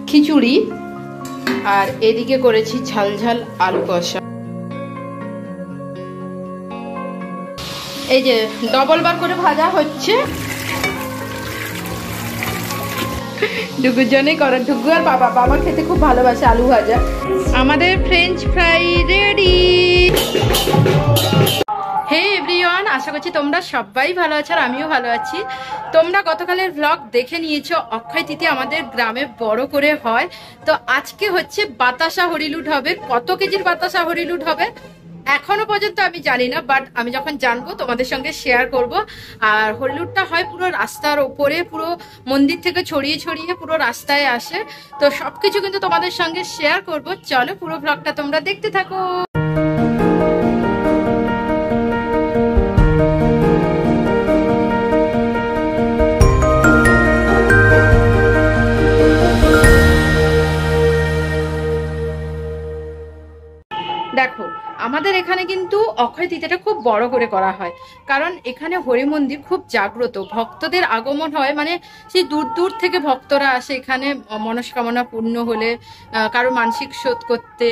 খিচুড়ি, আর এদিকে করেছি ঝাল ঝাল আলু কষা। এই যে ডবল বার করে ভাজা হচ্ছে, ডুগুর জন্যই করা। ডুগু আর বাবা খেতে খুব ভালোবাসে আলু ভাজা। আমাদের French fry ready. Hey everyone, আশা করছি তোমরা সবাই ভালো আছো আর আমিও ভালো আছি। তোমরা গতকালের ব্লগ দেখে নিয়েছো, অক্ষয় তৃতীয়া আমাদের গ্রামে বড় করে হয়। তো আজকে হচ্ছে বাতাসা হরিলুট হবে। কত কেজির বাতাসা হরিলুট হবে এখনো পর্যন্ত আমি জানি না, বাট আমি যখন জানবো তোমাদের সঙ্গে শেয়ার করব। আর হরিলুটটা হয় পুরো রাস্তার ওপরে, পুরো মন্দির থেকে ছড়িয়ে ছড়িয়ে পুরো রাস্তায় আসে। তো সবকিছু কিন্তু তোমাদের সঙ্গে শেয়ার করব। চলো পুরো ব্লগটা তোমরা দেখতে থাকো। দেখো আমাদের এখানে কিন্তু অক্ষয় তৃতীয়াটা খুব বড় করে করা হয়, কারণ এখানে হরি মন্দির খুব জাগ্রত, ভক্তদের আগমন হয়। মানে সেই দূর দূর থেকে ভক্তরা আসে এখানে মনস্কামনা পূর্ণ হলে, কারো মানসিক শোধ করতে,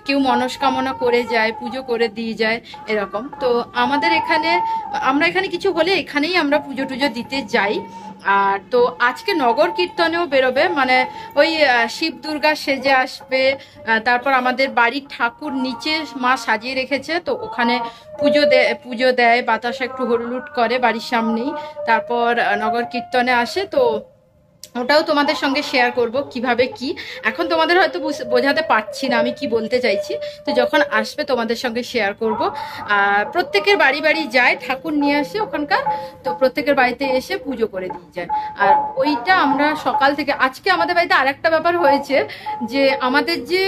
কেউ মনস্কামনা করে যায়, পুজো করে দিয়ে যায় এরকম। তো আমাদের এখানে আমরা এখানে কিছু হলে এখানেই আমরা পুজো টুজো দিতে যাই। আর তো আজকে নগর কীর্তনেও বেরোবে, মানে ওই শিব দুর্গা সেজে আসবে। তারপর আমাদের বাড়ির ঠাকুর নিচে মা সাজিয়ে রেখেছে, তো ওখানে পুজো দেয়, বাতাসা একটু হরিলুট করে বাড়ির সামনেই। তারপর নগর কীর্তনে আসে, তো ওটাও তোমাদের সঙ্গে শেয়ার করব কিভাবে কি। এখন তোমাদের হয়তো বোঝাতে পারছি না আমি কি বলতে চাইছি, তো যখন আসবে তোমাদের সঙ্গে শেয়ার করব। আর প্রত্যেকের বাড়ি বাড়ি যায়, ঠাকুর নিয়ে আসে ওখানকার, তো প্রত্যেকের বাড়িতে এসে পুজো করে দিয়ে যায়। আর ওইটা আমরা সকাল থেকে, আজকে আমাদের বাড়িতে আরেকটা ব্যাপার হয়েছে যে আমাদের যে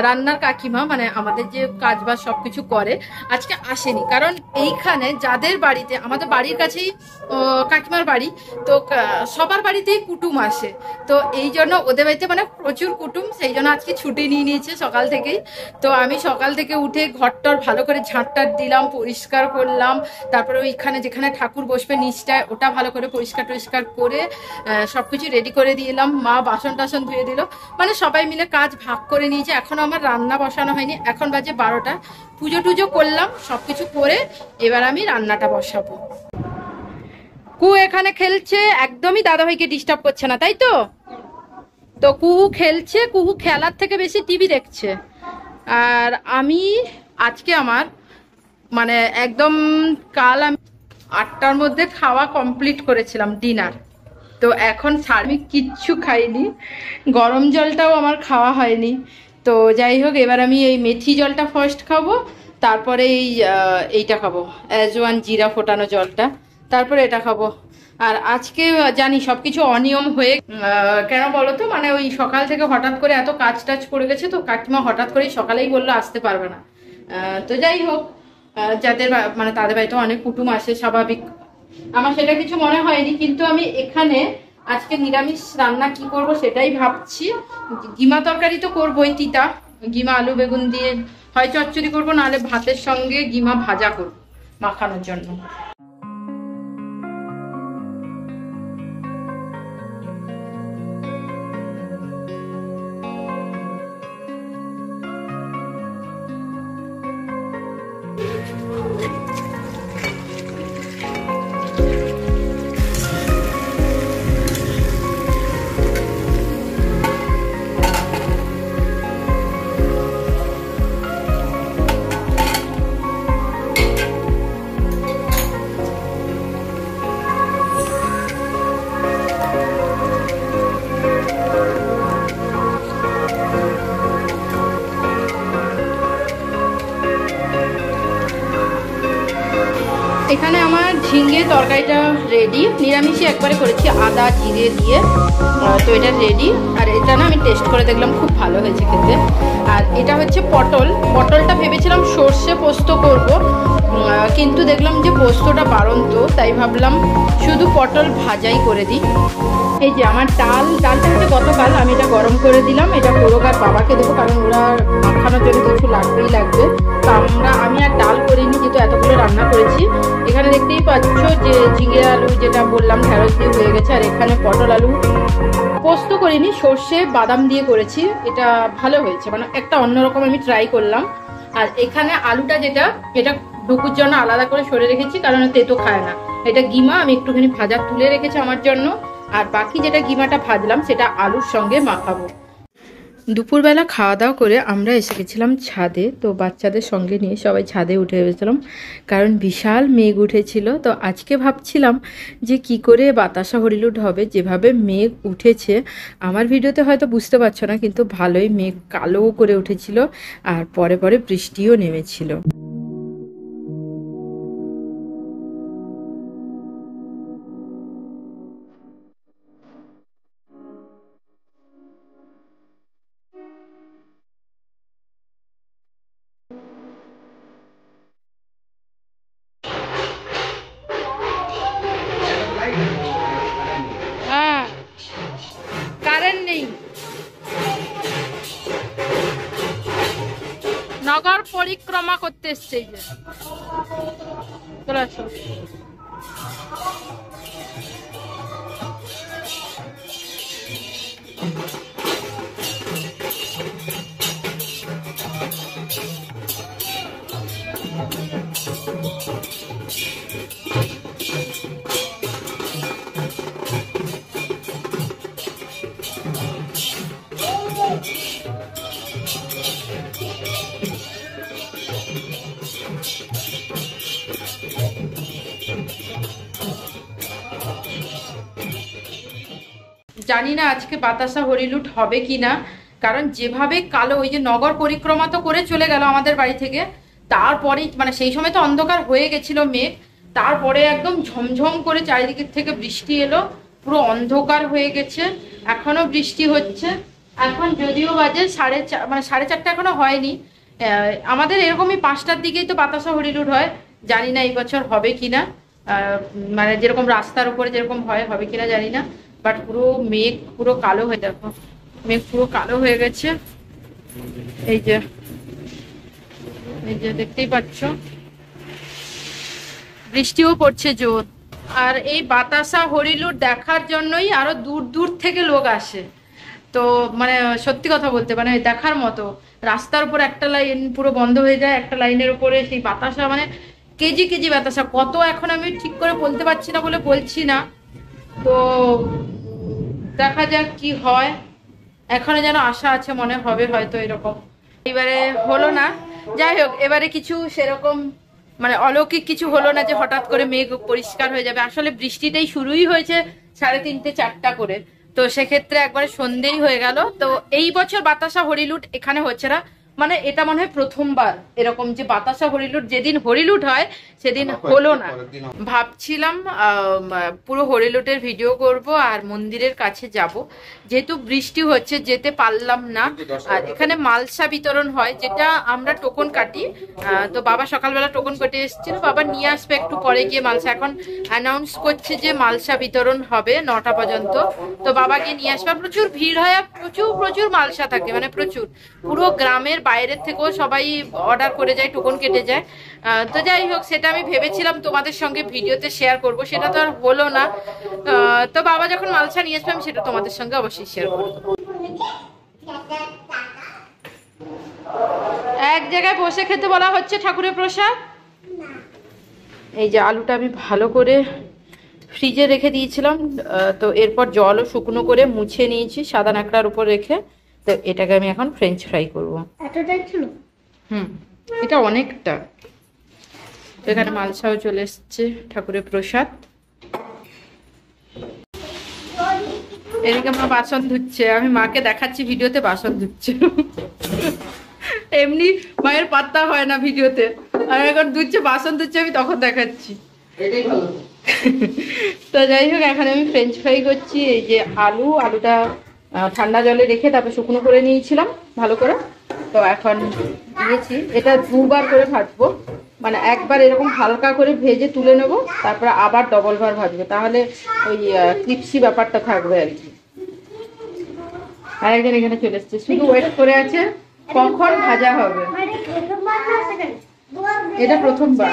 রান্নার কাকিমা, মানে আমাদের যে কাজবাজ সব কিছু করে, আজকে আসেনি। কারণ এইখানে যাদের বাড়িতে, আমাদের বাড়ির কাছেই কাকিমার বাড়ি, তো সবার বাড়িতেই কুটুম আসে। তো এই জন্য ওদের বাড়িতে মানে প্রচুর কুটুম, সেই জন্য আজকে ছুটি নিয়ে নিয়েছে সকাল থেকেই। তো আমি সকাল থেকে উঠে ঘরটর ভালো করে ঝাঁটটার দিলাম, পরিষ্কার করলাম। তারপরে ওইখানে যেখানে ঠাকুর বসবে নিচটায়, ওটা ভালো করে পরিষ্কার টরিষ্কার করে সবকিছু রেডি করে দিলাম। মা বাসন টাসন ধুয়ে দিল, মানে সবাই মিলে কাজ ভাগ করে নিয়েছে। এখন আমার রান্না বসানো হয়নি, এখন বাজে 12টা। পুজো টুজো করলাম, সবকিছু করে এবার আমি রান্নাটা বসাবো। কু এখানে খেলছে, একদমই দাদাভাইকে ডিস্টার্ব করছে না, তাই তো? তো কুহু খেলছে, কুহু খেলার থেকে বেশি টিভি দেখছে। আর আমি আজকে আমার মানে একদম কাল আমি 8টার মধ্যে খাওয়া কমপ্লিট করেছিলাম ডিনার। তো এখন আমি কিচ্ছু খাইনি, গরম জলটাও আমার খাওয়া হয়নি। তো যাই হোক, এবার আমি এই মেথি জলটা ফার্স্ট খাবো, তারপরে এইটা খাবো, অ্যাজওয়ান জিরা ফোটানো জলটা, তারপরে এটা খাবো। আর আজকে জানি সবকিছু অনিয়ম হয়ে, কেন বলো তো, মানে ওই সকাল থেকে হঠাৎ করে এত কাজ টাজ পড়ে গেছে, তো কাকিমা হঠাৎ করেই সকালেই বললো আসতে পারবে না। তো যাই হোক, যাদের মানে তাদের বাড়িতে অনেক কুটুম আসে, স্বাভাবিক, আমার সেটা কিছু মনে হয়নি। কিন্তু আমি এখানে আজকে নিরামিষ রান্না কি করব সেটাই ভাবছি। গিমা তরকারি তো করবোই, তিতা গিমা আলু বেগুন দিয়ে হয় চচ্চড়ি করবো, নাহলে ভাতের সঙ্গে গিমা ভাজা করবো মাখানোর জন্য। এখানে আমার ঝিঙে তরকারিটা রেডি, নিরামিষে একবারে করেছি আদা জিরে দিয়ে, তো এটা রেডি। আর এটা না আমি টেস্ট করে দেখলাম, খুব ভালো হয়েছে খেতে। আর এটা হচ্ছে পটলটা ভেবেছিলাম সর্ষে পোস্ত করব, কিন্তু দেখলাম যে পোস্তটা বাড়ন্ত, তাই ভাবলাম শুধু পটল ভাজাই করে দিই। এই যে আমার ডালটা হচ্ছে গতকাল আমি এটা গরম করে দিলাম, এটা পোড়ক আর বাবাকে দেবো, কারণ ওরা মাখানোর জন্য কিছু লাগবেই লাগবে। তো আমি আর ডাল করিনি, যেহেতু এতগুলো রান্না করেছি। এখানে দেখতেই পাচ্ছ যে ঝিঙে আলু যেটা বললাম ঢেঁড়স দিয়ে হয়ে গেছে, আর এখানে পটল আলু পোস্ত করিনি, সর্ষে বাদাম দিয়ে করেছি। এটা ভালো হয়েছে, মানে একটা অন্যরকম আমি ট্রাই করলাম। আর এখানে আলুটা যেটা, এটা ডুকুর জন্য আলাদা করে সরে রেখেছি, কারণ তেতো খায় না। এটা গিমা আমি একটুখানি ভাজা তুলে রেখেছি আমার জন্য, আর বাকি যেটা গিমাটা ভাজলাম সেটা আলুর সঙ্গে মাখাবো। দুপুরবেলা খাওয়া দাওয়া করে আমরা এসে গেছিলাম ছাদে। তো বাচ্চাদের সঙ্গে নিয়ে সবাই ছাদে উঠে গেছিলাম, কারণ বিশাল মেঘ উঠেছিল। তো আজকে ভাবছিলাম যে কি করে বাতাসা হরিলুট হবে, যেভাবে মেঘ উঠেছে। আমার ভিডিওতে হয়তো বুঝতে পারছো না, কিন্তু ভালোই মেঘ কালো করে উঠেছিল, আর পরে পরে বৃষ্টিও নেমেছিল। হ্যাঁ, কারেন্ট নেই। নগর পরিক্রমা করতে এসছে, এই যে চলে আসো। জানি না আজকে বাতাসা হরিলুট হবে কিনা, কারণ যেভাবে কালো, ওই যে নগর পরিক্রমা তো করে চলে গেল আমাদের বাড়ি থেকে, তারপরে মানে সেই সময় তো অন্ধকার হয়ে গেছিল মেঘ, তারপরে একদম ঝমঝম করে চারিদিকের থেকে বৃষ্টি এলো, পুরো অন্ধকার হয়ে গেছে। এখনো বৃষ্টি হচ্ছে। এখন যদিও বাজে মানে 4:30 এখনো হয়নি। আমাদের এরকমই 5টার দিকেই তো বাতাসা হরিলুট হয়। জানি না এই বছর হবে কিনা, মানে যেরকম রাস্তার উপরে যেরকম হবে কিনা জানি না। বাট পুরো মেঘ পুরো কালো হয়ে, দেখো মেঘ পুরো কালো হয়ে গেছে। এই যে দেখতেই পাচ্ছ, বৃষ্টিও পড়ছে জোর। আর এই বাতাসা হরিলুট দেখার জন্যই আরো দূর দূর থেকে লোক আসে। তো মানে সত্যি কথা বলতে, মানে দেখার মতো। রাস্তার উপর একটা লাইন পুরো বন্ধ হয়ে যায়, একটা লাইনের উপরে সেই বাতাসা, মানে কেজি কেজি বাতাসা কত এখন আমি ঠিক করে বলতে পারছি না বলে বলছি না। তো দেখা যাক কি হয়। এখনো যেন আশা আছে, মনে হবে হয়তো এরকম। এবারে হলো না, যাই হোক, এবারে কিছু সেরকম মানে অলৌকিক কিছু হলো না যে হঠাৎ করে মেঘ পরিষ্কার হয়ে যাবে। আসলে বৃষ্টিটাই শুরুই হয়েছে 3:30 4টা করে, তো সেক্ষেত্রে একবারে সন্ধেই হয়ে গেল। তো এই বছর বাতাসা হরিলুট এখানে হচ্ছে না, মানে এটা মনে হয় প্রথমবার এরকম যে বাতাসা হরিলুট, যেদিন হরিলুট হয় সেদিন হলো না। ভাবছিলাম পুরো হরিলুটের ভিডিও করব আর মন্দিরের কাছে যাব, যেহেতু বৃষ্টি হচ্ছে যেতে পারলাম না। আর এখানে মালসা বিতরণ হয়, যেটা আমরা টোকন কাটি। তো বাবা সকালবেলা টোকন কেটে এসেছিল, বাবা নিয়ে আসবে একটু পরে গিয়ে মালসা। এখন অ্যানাউন্স করছে যে মালসা বিতরণ হবে 9টা পর্যন্ত, তো বাবা গিয়ে নিয়ে আসবে। প্রচুর ভিড় হয়, প্রচুর মালসা থাকে, মানে প্রচুর। পুরো গ্রামের বাইরের থেকেও সবাই অর্ডার করে যায়, টোকন কেটে যায়। তো যাই হোক, সেটা আমি ভেবেছিলাম তোমাদের সঙ্গে ভিডিওতে শেয়ার করব, সেটা তো আর হলো না। তো বাবা যখন মালসা নিয়ে আসবে আমি সেটা তোমাদের সঙ্গে অবশ্যই শেয়ার করবো। এক জায়গায় বসে খেতে বলা হচ্ছে ঠাকুরের প্রসাদ। এই যে আলুটা আমি ভালো করে ফ্রিজে রেখে দিয়েছিলাম, তো এরপর জলও শুকনো করে মুছে নিয়েছি সাদা ন্যাকড়ার উপর রেখে। তো এটাকে আমি এখন ফ্রেঞ্চ ফ্রাই করবো। এতটাই ছিল? এটা অনেকটা। তো এখানে মালসাও চলে এসছে, ঠাকুরের প্রসাদ। এদিকে মা বাসন ধুচ্ছে, আমি মাকে দেখাচ্ছি ভিডিওতে বাসন ধুচ্ছে। এমনি মায়ের পাত্তা হয় না ভিডিওতে, আর এখন ধুচ্ছে, বাসন ধুচ্ছে, আমি তখন দেখাচ্ছি। তো যাই হোক, এখন আমি ফ্রেঞ্চ ফ্রাই করছি। এই যে আলুটা ঠান্ডা জলে রেখে তারপর শুকনো করে নিয়েছিলাম ভালো করে। তো এখন দিয়েছি, এটা 2বার করে ভাজবো, মানে একবার এরকম হালকা করে ভেজে তুলে নেব, তারপর আবার ডবল ভার ভাজবো, তাহলে ওই ক্রিপসি ব্যাপারটা থাকবে আর কি। আরেকজন এখানে চলে এসছে, শুধু ওয়েট করে আছে কখন ভাজা হবে। এটা প্রথমবার।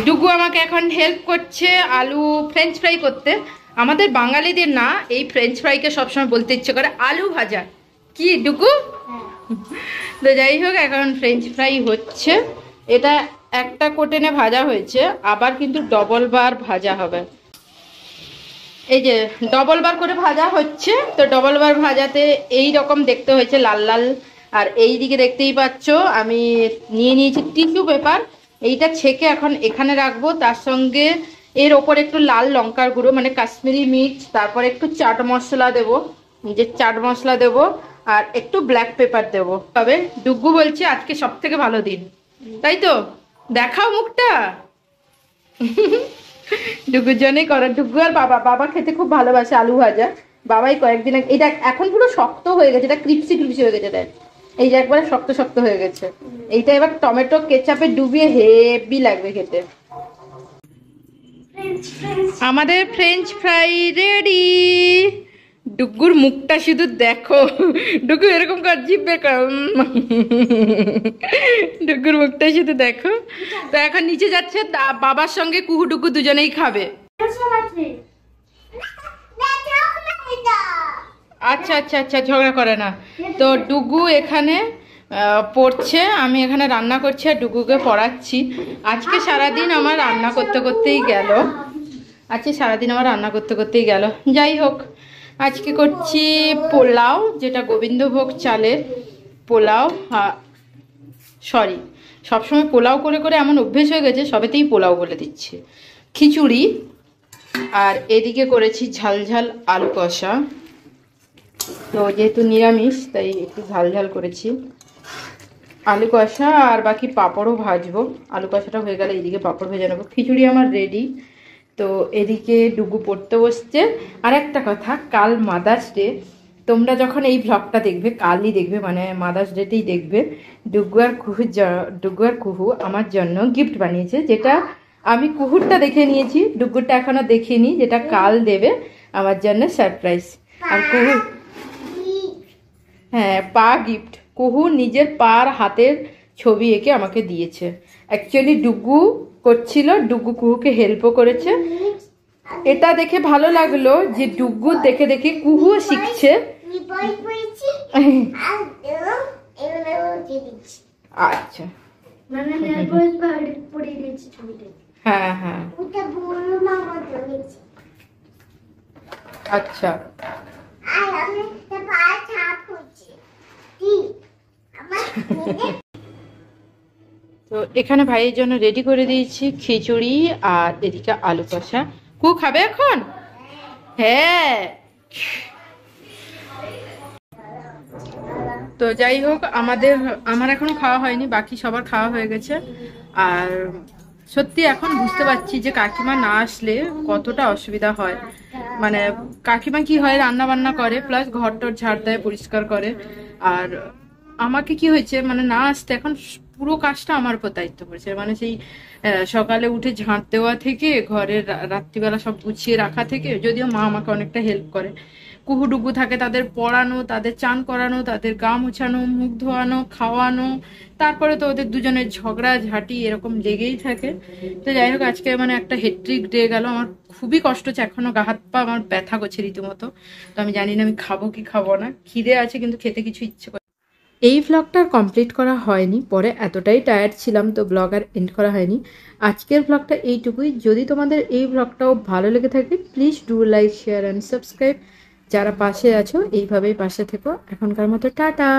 ডুগু আমাকে এখন হেল্প করছে আলু ফ্রেঞ্চ ফ্রাই করতে। আমাদের বাঙালিদের না এই ফ্রেঞ্চ ফ্রাইকে সবসময় বলতে ইচ্ছে করে আলু ভাজা, কি ডুগু? তো যাই হোক, এখন ফ্রেঞ্চ ফ্রাই হচ্ছে। এটা একটা কোটেনে ভাজা হয়েছে, আবার কিন্তু ডবল বার ভাজা হবে। এই যে ডবল বার করে ভাজা হচ্ছে, তো ডবল বার ভাজাতে এই রকম দেখতে হয়েছে লাল লাল। আর এই দিকে দেখতেই পাচ্ছ আমি নিয়ে নিয়েছি টিস্যু পেপার, এইটা ছেঁকে এখন এখানে রাখবো। তার সঙ্গে এর ওপর একটু লাল লঙ্কার গুঁড়ো মানে কাশ্মীরি মির্চ, তারপর একটু চাট মশলা দেবো, যে চাট মশলা দেবো, আর একটু ব্ল্যাক পেপার দেবো। তবে ডুগু বলছে আজকে সব থেকে ভালো দিন, তাই তো? দেখাও মুখটা। ডুগুর জন্যই করা। ডুগু আর বাবা খেতে খুব ভালোবাসে আলু ভাজা। বাবাই কয়েকদিন এটা এখন পুরো শক্ত হয়ে গেছে, এটা ক্রিপসি ক্রিপসি হয়ে গেছে। দেখ এই যে একবারে শক্ত শক্ত হয়ে গেছে। এইটা এবার টমেটো কেচাপে ডুবিয়ে হেভি লাগবে খেতে। আমাদের ফ্রেঞ্চ ফ্রাই রেডি। ডুগুর মুখটা শুধু দেখো, ডুগু এরকম কর, জিভে কর, ডুগুর মুখটা শুধু দেখো। তো এখন নিচে যাচ্ছে, বাবার সঙ্গে কুহু ডুগু দুজনেই খাবে। আচ্ছা আচ্ছা আচ্ছা, ঝগড়া করে না। তো ডুগু এখানে পড়ছে, আমি এখানে রান্না করছি আর ডুগুকে পড়াচ্ছি। আজকে সারাদিন আমার রান্না করতে করতেই গেল, যাই হোক, আজকে করছি পোলাও, যেটা গোবিন্দভোগ চালের পোলাও। সরি, সবসময় পোলাও করে করে এমন অভ্যেস হয়ে গেছে, সবেতেই পোলাও বলে দিচ্ছে। খিচুড়ি, আর এদিকে করেছি ঝাল ঝাল আলু কষা। তো যেহেতু নিরামিষ তাই একটু ঝাল ঝাল করেছি আলু কষা, আর বাকি পাঁপড়ও ভাজবো। আলু কষাটা হয়ে গেলে এইদিকে পাঁপড় ভেজে নেবো। খিচুড়ি আমার রেডি। তো এদিকে ডুগু পড়তে বসছে। আর একটা কথা, কাল মাদার্স ডে। তোমরা যখন এই ভ্লগটা দেখবে, কালই দেখবে, মানে মাদার্স ডেতেই দেখবে, ডুগু আর কুহু আমার জন্য গিফট বানিয়েছে, যেটা আমি কুহুরটা দেখে নিয়েছি, ডুগুরটা এখনো দেখিনি, যেটা কাল দেবে আমার জন্য সারপ্রাইজ। আর কুহু, হ্যাঁ, পা গিফট। কুহু নিজের পার হাতের ছবি এঁকে আমাকে দিয়েছে। অ্যাকচুয়ালি ডুগু করছিল, ডুগু কুহুকে হেল্পও করেছে। এটা দেখে ভালো লাগলো যে ডুগু দেখে দেখে কুহুও শিখছে। আচ্ছা, হ্যাঁ হ্যাঁ, আচ্ছা। তো এখানে ভাইয়ের জন্য রেডি করে দিয়েছি খিচুড়ি, আর এদিকে আলু কষা। কু খাবে এখন? হ্যাঁ। তো যাই হোক, আমার এখনো খাওয়া হয়নি, বাকি সবার খাওয়া হয়ে গেছে। আর সত্যি এখন বুঝতে পারছি যে কাকিমা না আসলে কতটা অসুবিধা হয়। মানে কাকিমা কি হয়, রান্না বান্না করে প্লাস ঘর টর ঝাড় দেয়, পরিষ্কার করে। আর আমাকে কি হয়েছে, মানে না আসতে এখন পুরো কাজটা আমার উপর দায়িত্ব পড়েছে। মানে সেই সকালে উঠে ঝাঁট দেওয়া থেকে, ঘরের রাত্রিবেলা সব গুছিয়ে রাখা থেকে, যদিও মা আমাকে অনেকটা হেল্প করে। কুহু ডুগু থাকে, তাদের পড়ানো, তাদের চান করানো, তাদের গা মোছানো, মুখ ধোয়ানো, খাওয়ানো, তারপরে তো ওদের দুজনের ঝগড়া ঝাঁটি এরকম লেগেই থাকে। তো যাই হোক, আজকে মানে একটা হেট্রিক ডে গেল। আমার খুবই কষ্ট হচ্ছে, এখনো গা হাত পা আমার ব্যথা করছে রীতিমতো। তো আমি জানি না আমি খাবো কি খাবো না, খিদে আছে কিন্তু খেতে কিছু ইচ্ছে করে। এই ব্লগটা কমপ্লিট করা হয়নি, পরে এতটাই টায়ার্ড ছিলাম তো ব্লগ আর এন্ড করা হয়নি। আজকের ব্লগটা এইটুকুই। যদি তোমাদের এই ব্লগটাও ভালো লেগে থাকে, please do like, share and subscribe. যারা পাশে আছো এইভাবেই পাশে থেকো। এখনকার মতো টাটা।